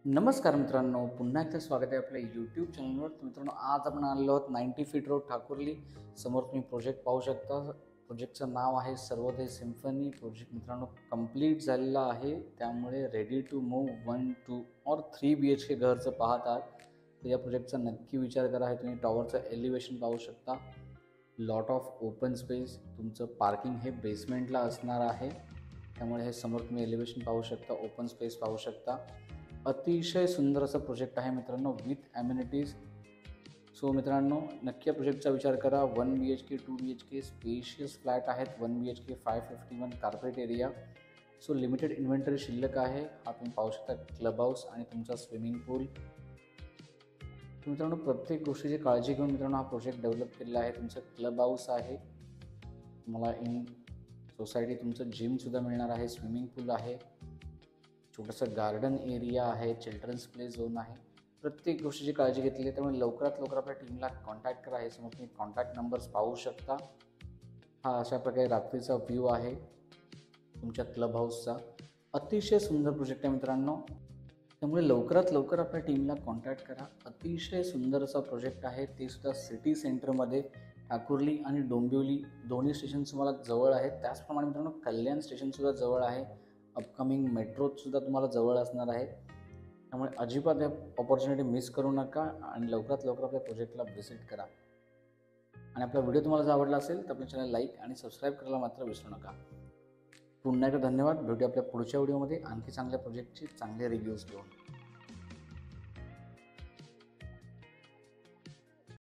नमस्कार मित्रांनो, पुन्हा एकदा स्वागत आहे आपल्या यूट्यूब चॅनलवर. मित्रांनो, आज आपण आलेलो आहोत 90 फीट रोड ठाकुर्ली. समोर तुम्ही प्रोजेक्ट पाहू शकता. प्रोजेक्टचं नाव आहे सर्वोदय सिम्फनी. प्रोजेक्ट मित्रांनो कंप्लीट झालेला आहे, त्यामुळे रेडी टू मूव्ह 1, 2 और 3 BHK घरचं पाहत आहात तर या प्रोजेक्टचा नक्की विचार करा. आहे तुम्ही टॉवरचं एलिव्हेशन पाहू शकता. Lot of open space. तुमचं पार्किंग हे बेसमेंटला असणार आहे, त्यामुळे हे समोर तुम्ही एलिव्हेशन पाहू शकता, ओपन स्पेस पाहू शकता. अतिशय सुंदर असं प्रोजेक्ट आहे मित्रांनो, विथ ॲम्युनिटीज. सो मित्रांनो, नक्की या प्रोजेक्टचा विचार करा. 1 BHK 2 BHK स्पेशियस फ्लॅट आहेत. 1 BHK 551 carpet area. So limited inventory शिल्लक आहे. हा तुम्ही पाहू शकता क्लब हाऊस आणि तुमचा स्विमिंग पूल. मित्रांनो, प्रत्येक गोष्टीची काळजी घेऊन मित्रांनो हा प्रोजेक्ट डेव्हलप केलेला आहे. तुमचं क्लब हाऊस आहे, तुम्हाला इन सोसायटी तुमचं जिमसुद्धा मिळणार आहे, स्विमिंग पूल आहे, छोटंसं गार्डन एरिया आहे, चिल्ड्रन्स प्ले झोन आहे. प्रत्येक गोष्टीची काळजी घेतली आहे, त्यामुळे लवकरात लवकर आपल्या टीमला कॉन्टॅक्ट करा. हे समोर तुम्ही कॉन्टॅक्ट नंबर्स पाहू शकता. हा अशा प्रकारे रात्रीचा व्ह्यू आहे तुमच्या क्लब हाऊसचा. अतिशय सुंदर प्रोजेक्ट आहे मित्रांनो, त्यामुळे लवकरात लवकर आपल्या टीमला कॉन्टॅक्ट करा. अतिशय सुंदर असा प्रोजेक्ट आहे, ते सुद्धा सिटी सेंटरमध्ये. ठाकुर्ली आणि डोंबिवली दोन्ही स्टेशन तुम्हाला जवळ आहेत. त्याचप्रमाणे मित्रांनो कल्याण स्टेशनसुद्धा जवळ आहे. अपकमिंग मेट्रोसुद्धा तुम्हाला जवळ असणार आहे, त्यामुळे अजिबात या ऑपॉर्च्युनिटी मिस करू नका आणि लवकरात लवकर आपल्या प्रोजेक्टला व्हिजिट करा. आणि आपला व्हिडिओ तुम्हाला जर आवडला असेल तर आपल्या चॅनल लाईक आणि सबस्क्राईब करायला मात्र विसरू नका. पुन्हा एकदा धन्यवाद. भेटूया आपल्या पुढच्या व्हिडिओमध्ये आणखी चांगल्या प्रोजेक्टचे चांगले रिव्ह्यूज घेऊन.